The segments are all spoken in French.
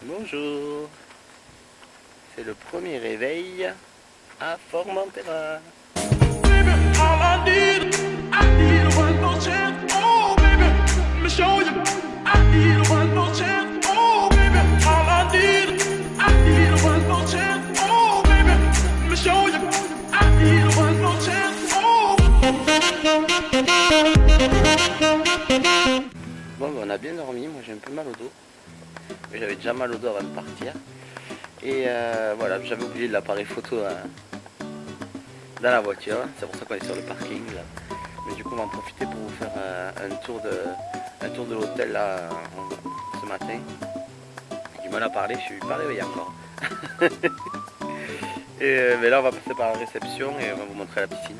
Bonjour, c'est le premier réveil à Formentera. Bon, on a bien dormi, moi j'ai un peu mal au dos. Mais j'avais déjà mal au dos avant de partir. Et voilà, j'avais oublié l'appareil photo dans la voiture. C'est pour ça qu'on est sur le parking là. Mais du coup on va en profiter pour vous faire un tour de l'hôtel là ce matin. J'ai du mal à parler, je suis pas réveillé encore. Mais là on va passer par la réception et on va vous montrer la piscine.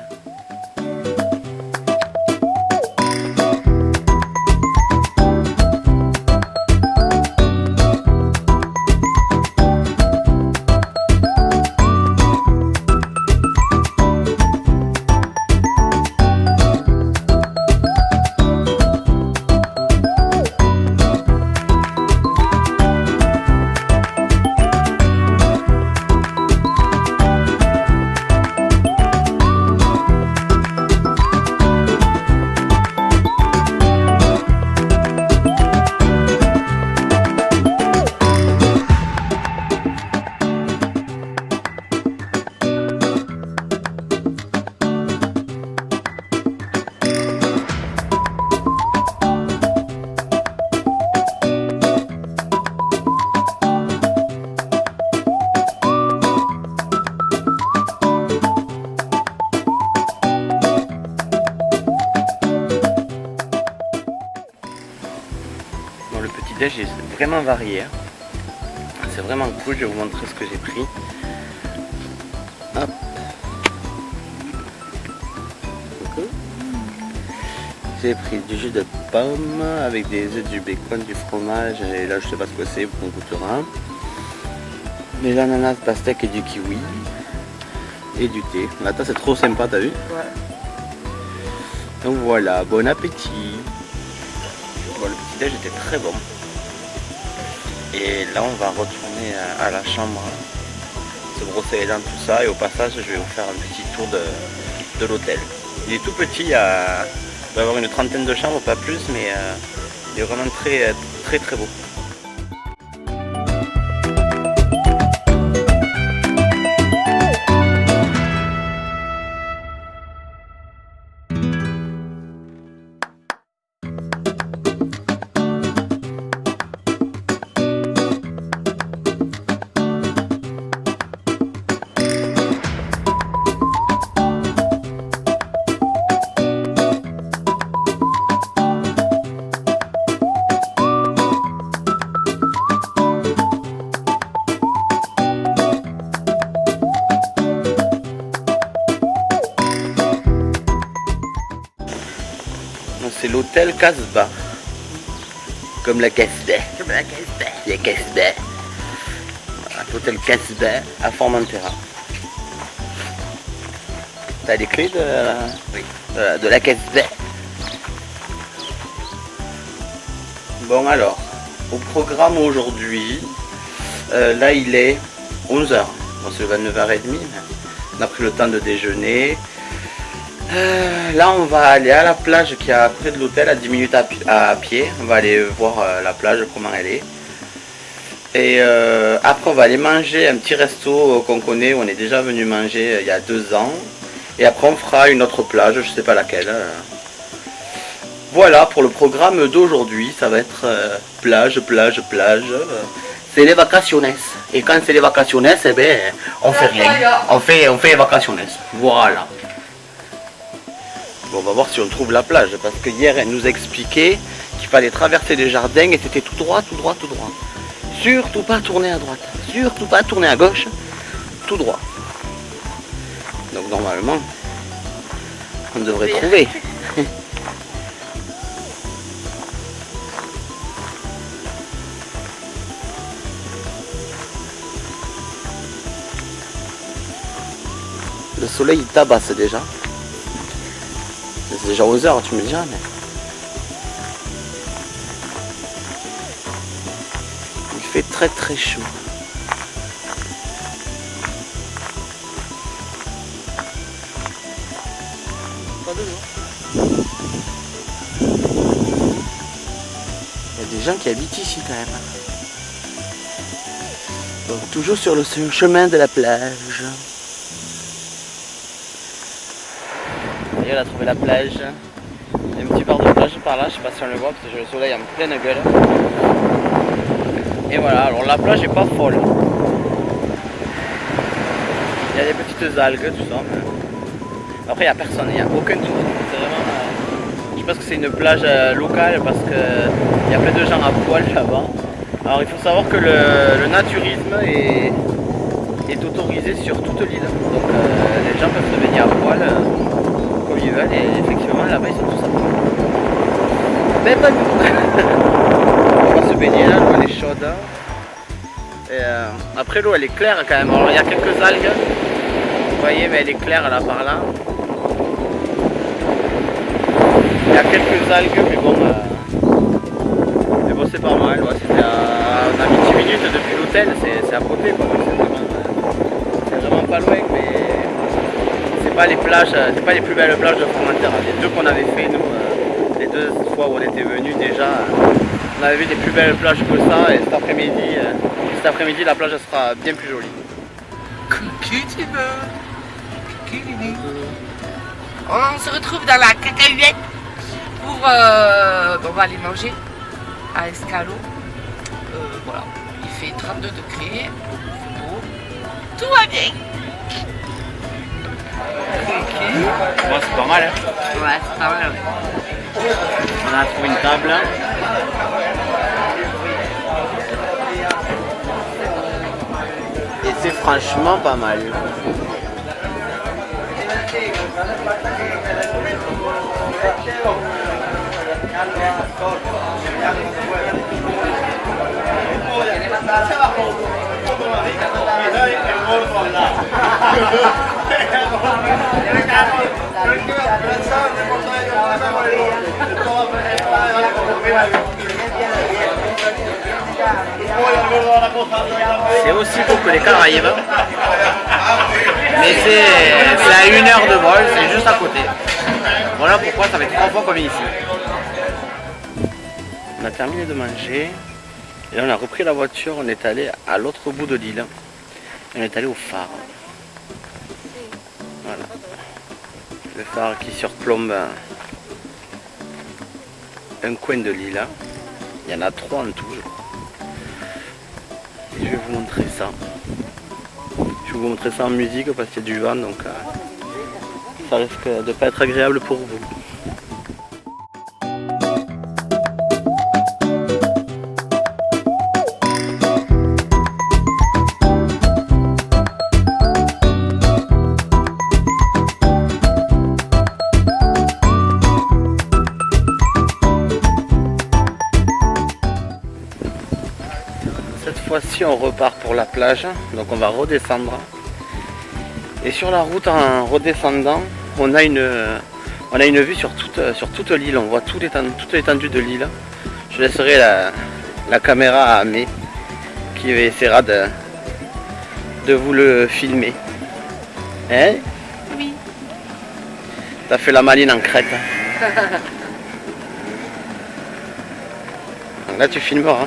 Bon, le petit déj est vraiment varié, hein. C'est vraiment cool, je vais vous montrer ce que j'ai pris. Hop. J'ai pris du jus de pomme avec des œufs, du bacon, du fromage, et là je sais pas ce que c'est, on goûtera. De l'ananas, pastèque et du kiwi. Et du thé. Là, c'est trop sympa, t'as vu? Ouais. Donc voilà, bon appétit. Bon, le petit déj était très bon. Et là on va retourner à la chambre, se brosser les dents, tout ça, et au passage je vais vous faire un petit tour de l'hôtel. Il est tout petit, il doit avoir une trentaine de chambres, pas plus, mais il est vraiment très beau. C'est l'hôtel Casbah, comme la Casbah, la Casbah. Voilà, l'hôtel Casbah à Formentera. T'as les clés de la Casbah. Bon alors, au programme aujourd'hui, là il est 11 h. Bon, c'est le 29h30, mais on a pris le temps de déjeuner. Là on va aller à la plage qui est près de l'hôtel, à 10 minutes à pied. On va aller voir la plage, comment elle est. Et après on va aller manger un petit resto qu'on connaît, où on est déjà venu manger il y a 2 ans. Et après on fera une autre plage, je sais pas laquelle. Voilà pour le programme d'aujourd'hui, ça va être plage. C'est les vacaciones. Et quand c'est les vacaciones, eh ben, on fait rien. On fait les vacaciones. Voilà. Bon, on va voir si on trouve la plage, parce que hier elle nous a expliqué qu'il fallait traverser les jardins et c'était tout droit. Surtout pas tourner à droite, surtout pas tourner à gauche, tout droit. Donc normalement, on devrait trouver. Le soleil il tabasse déjà. C'est déjà 11 h, tu me diras, mais... Il fait très très chaud. Pas de l'eau. Il y a des gens qui habitent ici quand même. Donc toujours sur le chemin de la plage. Et on a trouvé la plage. Il y a un petit bord de plage par là, je sais pas si on le voit parce que j'ai le soleil en pleine gueule. Et voilà, alors la plage est pas folle. Il y a des petites algues, tout ça. Mais... après il n'y a personne, il n'y a aucun touriste. C'est vraiment... je pense que c'est une plage locale parce qu'il y a plein de gens à poil là-bas. Alors il faut savoir que le naturisme est autorisé sur toute l'île. Donc les gens peuvent se baigner à poil comme ils veulent et effectivement là-bas ils sont tous à poil. Mais pas nous. On va se baigner là, l'eau elle est chaude. Et après l'eau elle est claire quand même. Alors il y a quelques algues. Vous voyez mais elle est claire là par là. Il y a quelques algues mais bon c'est pas mal, ouais, on a mis 10 minutes depuis l'hôtel, c'est à côté quoi, c'est vraiment pas loin mais c'est pas les plages, c'est pas les plus belles plages de Formentera. Les deux qu'on avait fait nous, les deux fois où on était venus déjà, on avait vu des plus belles plages que ça et cet après-midi la plage sera bien plus jolie. Coucou Thibaut. Coucou Lily. On se retrouve dans la cacahuète pour on va aller manger à Escalo. Voilà, il fait 32 degrés, il fait beau, tout va bien. Bon, c'est pas mal hein. Ouais, c'est pas mal ouais. On a trouvé une table. Et c'est franchement pas mal. C'est aussi beau que les Caraïbes, mais c'est à 1 heure de vol, c'est juste à côté. Voilà pourquoi ça va être 3 fois comme ici. On a terminé de manger et là on a repris la voiture, on est allé à l'autre bout de l'île. On est allé au phare. Voilà. Le phare qui surplombe un coin de l'île. Il y en a 3 en tout, je crois. Et je vais vous montrer ça. Je vais vous montrer ça en musique parce qu'il y a du vent, donc ça risque de ne pas être agréable pour vous. Cette fois-ci on repart pour la plage, donc on va redescendre. Et sur la route en redescendant, on a une vue sur toute l'île, on voit toute l'étendue de l'île. Je laisserai la caméra à Amé qui essaiera de vous le filmer. Hein? Oui. T'as fait la maline en crête. Donc là tu filmeras.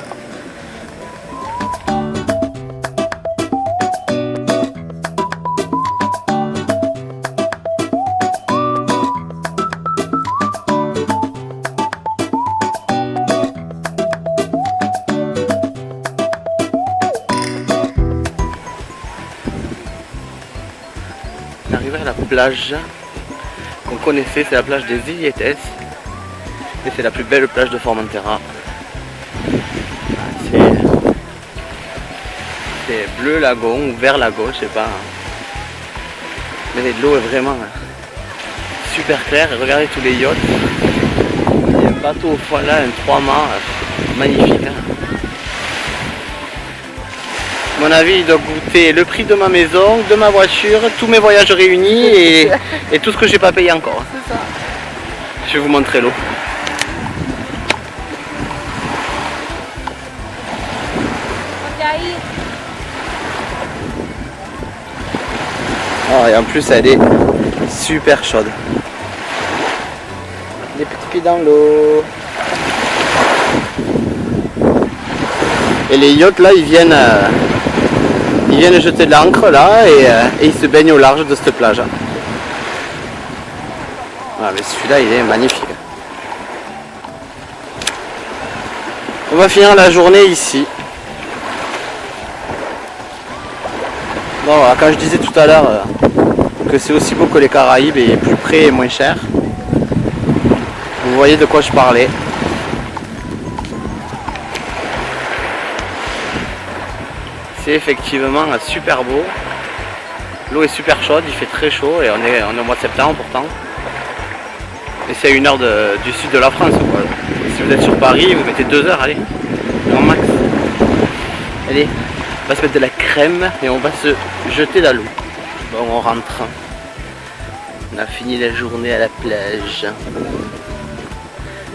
Arrivé à la plage qu'on connaissait, c'est la plage des Illiettes et c'est la plus belle plage de Formentera. C'est bleu lagon ou vert lagon, je sais pas. Mais l'eau est vraiment super claire. Et regardez tous les yachts. Il y a un bateau au fond là, un 3 mâts, magnifique. À mon avis, il doit goûter le prix de ma maison, de ma voiture, tous mes voyages réunis et tout ce que j'ai pas payé encore. C'est ça. Je vais vous montrer l'eau. Caraïbes. Oh, et en plus elle est super chaude. Les petits pieds dans l'eau. Et les yachts là ils viennent jeter de l'ancre là et ils se baignent au large de cette plage. Ah, mais celui-là il est magnifique. On va finir la journée ici. Bon, voilà, quand je disais tout à l'heure que c'est aussi beau que les Caraïbes et plus près et moins cher, vous voyez de quoi je parlais. C'est effectivement super beau. L'eau est super chaude, il fait très chaud et on est au mois de septembre pourtant. Et c'est à 1 heure du sud de la France, quoi. Si vous êtes sur Paris, vous mettez 2 heures, allez, grand max. Allez, on va se mettre de la crème et on va se jeter dans l'eau. Bon, on rentre. On a fini la journée à la plage.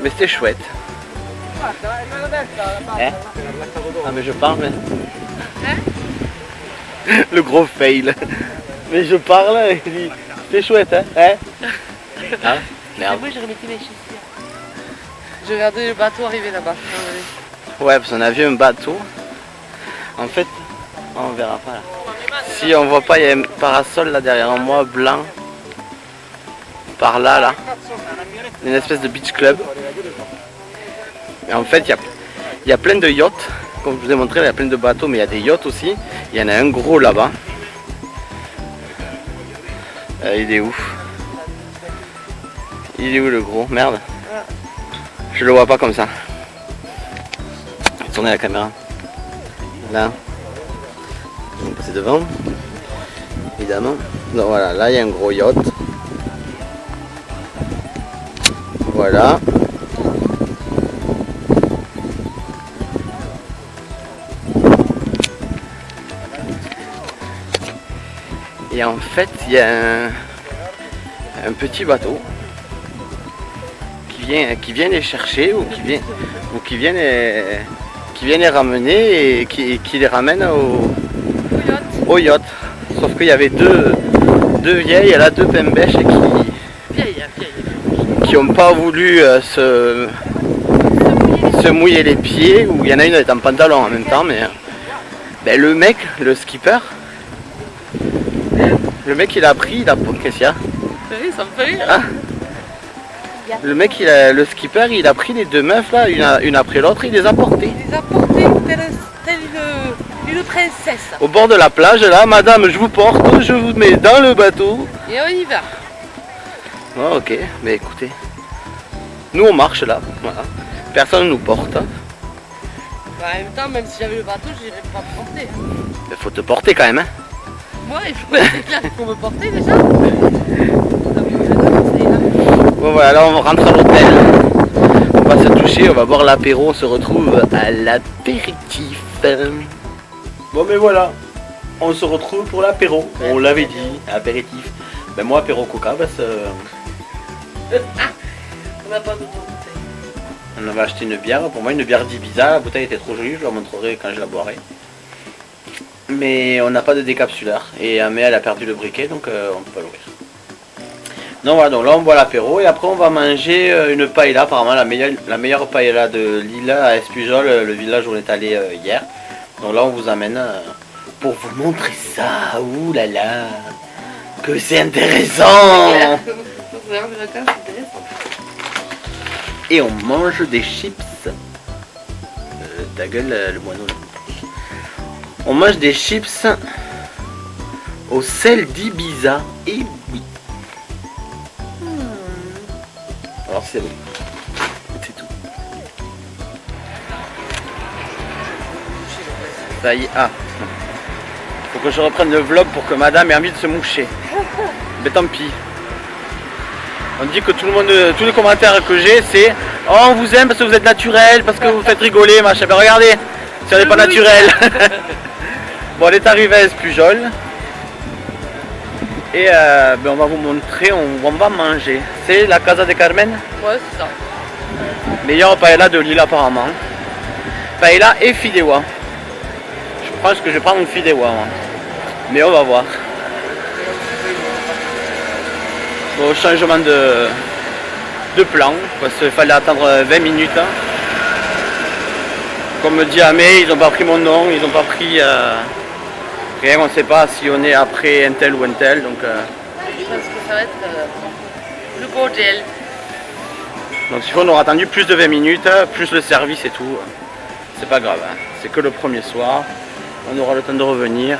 Mais c'était chouette. Hein? Ah mais je parle. Hein? Le gros fail. Mais je parle, il dit c'était chouette, hein? Ah, merde. Moi je remettais mes chaussures. Je regardais le bateau arriver là-bas. Ouais, parce qu'on a vu un bateau. En fait, on verra pas là. Si on voit pas, il y a un parasol là derrière moi, blanc. Par là, là. Une espèce de beach club. Et en fait, il y a plein de yachts. Comme je vous ai montré, il y a plein de bateaux, mais il y a des yachts aussi. Il y en a un gros là-bas. Il est où? Il est où le gros? Merde. Je le vois pas comme ça. Je vais tourner la caméra. Là. On va passer devant. Évidemment. Donc voilà, là il y a un gros yacht. Voilà. Et en fait, il y a un petit bateau qui vient les chercher ou qui vient les ramener et qui les ramène au yacht. Sauf qu'il y avait deux vieilles, là, deux pembèches qui n'ont pas voulu se mouiller les pieds, ou il y en a une avec un pantalon en même temps, mais ben, le mec, le skipper, il a pris, qu'est-ce qu'il y a? Oui, ça me fait rire. Ah. Le mec, le skipper, il a pris les deux meufs là, une après l'autre, il les a portées. Il les a portées telle une princesse. Au bord de la plage là, madame, je vous porte, je vous mets dans le bateau. Et on y va. Oh, ok, mais écoutez, nous on marche là, voilà. Personne ne nous porte. Bah, en même temps, même si j'avais le bateau, je n'irais pas me porter. Il faut te porter quand même, hein. Moi, c'est clair qu'il faut me porter déjà. Bon voilà, là on rentre à l'hôtel. On va se toucher, on va boire l'apéro, on se retrouve à l'apéritif. Bon mais voilà, on se retrouve pour l'apéro. On l'avait dit, apéritif. Ben moi apéro coca, bah On n'a pas de bouteille. on avait acheté une bière, pour moi une bière d'Ibiza, la bouteille était trop jolie, je la montrerai quand je la boirai. Mais on n'a pas de décapsuleur, et Amé elle a perdu le briquet, donc on peut pas l'ouvrir. Donc voilà, donc là on boit l'apéro, et après on va manger une paella, apparemment la meilleure paella de l'île à Espujol, le village où on est allé hier. Donc là on vous amène pour vous montrer ça, ouh là là, que c'est intéressant. Et on mange des chips. Ta gueule, le moineau là. On mange des chips au sel d'Ibiza. Et oui. Alors c'est bon. C'est tout. Ça y est. Ah. Faut que je reprenne le vlog pour que madame ait envie de se moucher. Mais tant pis. On dit que tout le monde, tous les commentaires que j'ai, c'est oh, on vous aime parce que vous êtes naturel, parce que vous faites rigoler, machin. Ben regardez, si on n'est pas naturel. Bon, on est arrivé à Espujol. Et ben, on va vous montrer, on va manger. C'est la Casa de Carmen. Ouais, c'est ça. Meilleure paella de l'île apparemment. Paella et fideuà. Je pense que je vais prendre une Fideuà. Mais on va voir. Bon, changement de plan, parce qu'il fallait attendre 20 minutes. Comme me dit Amé, ils n'ont pas pris mon nom, ils n'ont pas pris rien, on ne sait pas si on est après un tel ou un tel. Donc, Je pense que ça va être le bordel. donc si on aura attendu plus de 20 minutes, plus le service et tout. C'est pas grave, hein. C'est que le premier soir. On aura le temps de revenir.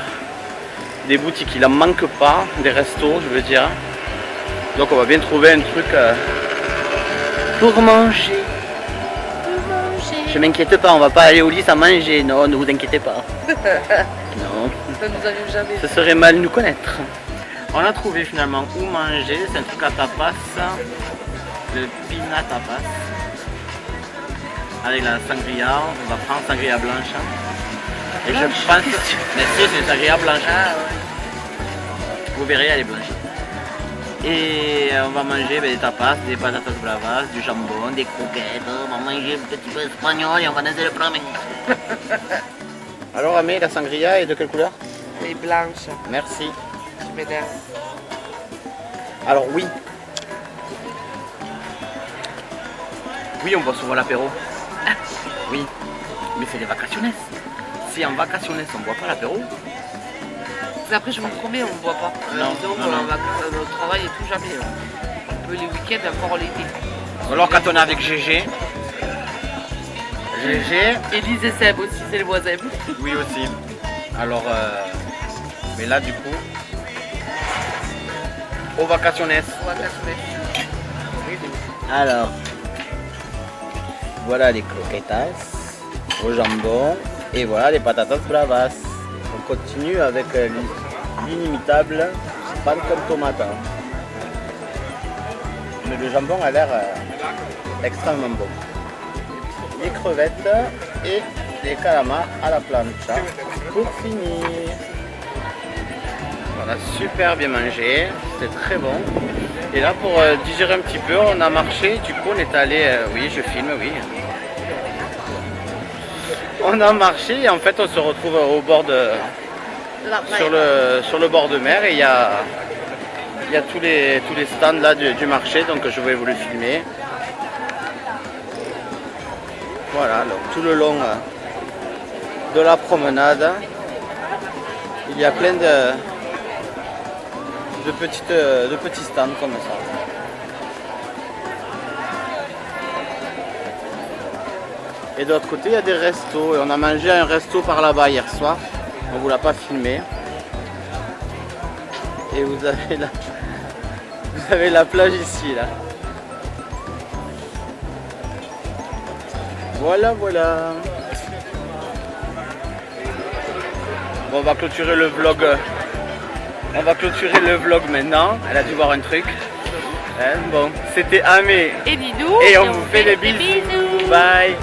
Des boutiques, il en manque pas, des restos, je veux dire. Donc on va bien trouver un truc pour manger. Je m'inquiète pas, on va pas aller au lit sans manger. Non, ne vous inquiétez pas. Non. Ça nous arrive jamais. Ce serait mal nous connaître. On a trouvé finalement où manger. C'est un truc à tapas. Le pina tapas. Avec la sangria. On va prendre sangria blanche. Et je pense que c'est une sangria blanche. Ah ouais. Vous verrez, elle est blanche. Et on va manger des tapas, des patatas bravas, du jambon, des croquettes. On va manger un petit peu espagnol et on va danser le flamenco. Alors Amé, la sangria est de quelle couleur? Elle est blanche. Merci. Je m'énerve. Alors oui. Oui, on boit souvent l'apéro. Oui. Mais c'est les vacaciones. Si en vacaciones on ne boit pas l'apéro. Après, je vous promets, on ne boit pas. Non, Disons, non, non. au travail et tout, jamais. On peut les week-ends, encore l'été. Alors quand on est avec GG. GG. Élise et Seb aussi, c'est le voisin. Oui aussi. Alors, mais là du coup, aux vacaciones. On va casser. Alors, voilà les croquetas au jambon et voilà les patatas bravas. On continue avec l'inimitable pan con tomate. Mais le jambon a l'air extrêmement bon. Les crevettes et les calamars à la plancha pour finir. Voilà, super bien mangé, c'était très bon. Et là pour digérer un petit peu, on a marché, du coup on est allé, oui je filme, oui. On a marché et en fait on se retrouve au bord de, sur le bord de mer et il y a tous les stands là du marché, donc je vais vous le filmer. Voilà, donc tout le long de la promenade, il y a plein de petits stands comme ça. Et de l'autre côté, il y a des restos. Et on a mangé à un resto par là-bas hier soir. On ne vous l'a pas filmé. Et vous avez la plage ici, là. Voilà, voilà. Bon, on va clôturer le vlog. On va clôturer le vlog maintenant. Elle a dû voir un truc. Bon, c'était Amé. Et Didou. Et on vous fait des bisous. Bye.